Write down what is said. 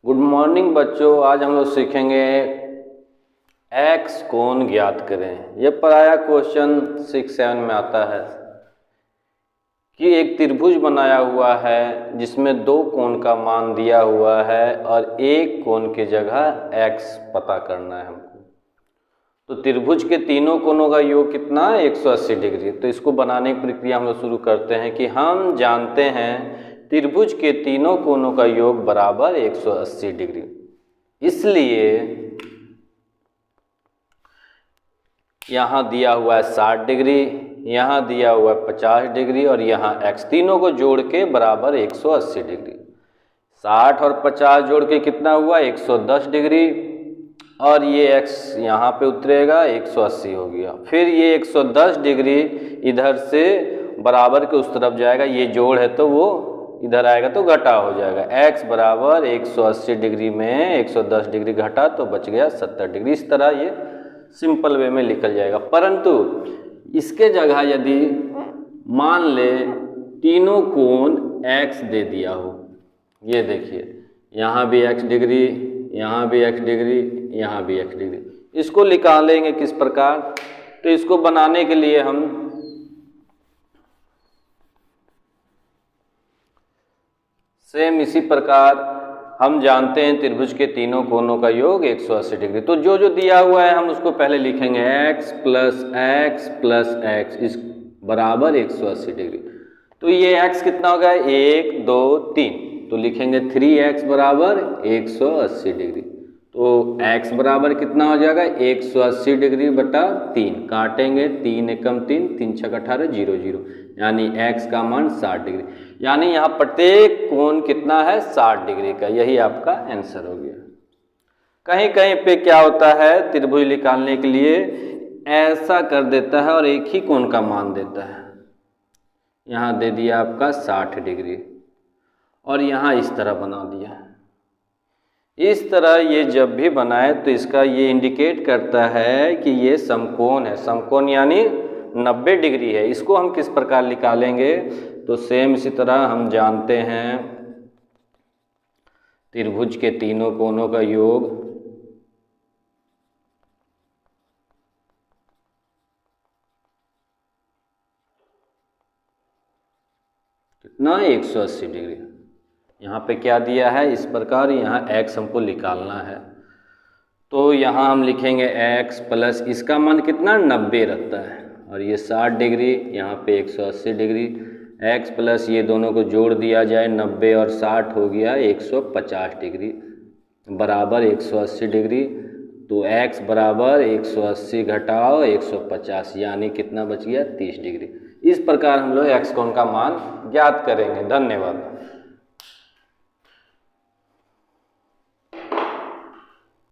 Good morning बच्चों। आज हम लोग सीखेंगे एक्स कोण ज्ञात करें। यह पढ़ाया क्वेश्चन 6-7 में आता है कि एक त्रिभुज बनाया हुआ है जिसमें दो कोण का मान दिया हुआ है और एक कोण की जगह एक्स पता करना है हमको। तो त्रिभुज के तीनों कोणों का योग कितना, 180 डिग्री। तो इसको बनाने की प्रक्रिया हम लोग शुरू करते हैं कि हम जानते हैं त्रिभुज के तीनों कोणों का योग बराबर 180 डिग्री। इसलिए यहाँ दिया हुआ है 60 डिग्री, यहाँ दिया हुआ है 50 डिग्री और यहाँ x, तीनों को जोड़ के बराबर 180 डिग्री। 60 और 50 जोड़ के कितना हुआ, 110 डिग्री और ये x यहाँ पे उतरेगा, 180 हो गया। फिर ये 110 डिग्री इधर से बराबर के उस तरफ जाएगा, ये जोड़ है तो वो इधर आएगा तो घटा हो जाएगा। x बराबर 180 डिग्री में 110 डिग्री घटा तो बच गया 70 डिग्री। इस तरह ये सिंपल वे में लिखल जाएगा। परंतु इसके जगह यदि मान ले तीनों कोण x दे दिया हो, ये देखिए यहाँ भी x डिग्री, यहाँ भी x डिग्री, यहाँ भी x डिग्री, इसको निकालेंगे किस प्रकार। तो इसको बनाने के लिए हम सेम इसी प्रकार हम जानते हैं त्रिभुज के तीनों कोणों का योग 180 डिग्री। तो जो जो दिया हुआ है हम उसको पहले लिखेंगे x plus x plus x इस बराबर 180 डिग्री। तो ये x कितना होगा, 1 2 3, तो लिखेंगे 3x बराबर 180 डिग्री। तो x बराबर कितना हो जाएगा, 180 डिग्री बटा 3, काटेंगे 3 एकम 3, 3 छक 18, 0 0, यानी x का मान 60 डिग्री। यानी यहाँ प्रत्येक कोण कितना है, 60 डिग्री का। यही आपका आंसर हो गया। कहीं कहीं पे क्या होता है, त्रिभुज निकालने के लिए ऐसा कर देता है और एक ही कोण का मान देता है। यहाँ दे दिया आपका 60 डिग्री और यहाँ इस तरह बना दिया। इस तरह ये जब भी बनाए तो इसका ये इंडिकेट करता है कि ये समकोण है। समकोण यानी 90 डिग्री है। इसको हम किस प्रकार निकालेंगे, तो सेम इसी तरह हम जानते हैं त्रिभुज के तीनों कोणों का योग कितना, 180 डिग्री। यहाँ पे क्या दिया है, इस प्रकार यहाँ x हमको निकालना है। तो यहाँ हम लिखेंगे x प्लस इसका मान कितना, 90 रहता है और ये 60 डिग्री, यहाँ पे 180 डिग्री। x प्लस ये दोनों को जोड़ दिया जाए, 90 और 60 हो गया 150 डिग्री बराबर 180 डिग्री। तो x बराबर 180 घटाओ 150, यानी कितना बच गया, 30 डिग्री। इस प्रकार हम लोग x कोण का मान ज्ञात करेंगे। धन्यवाद।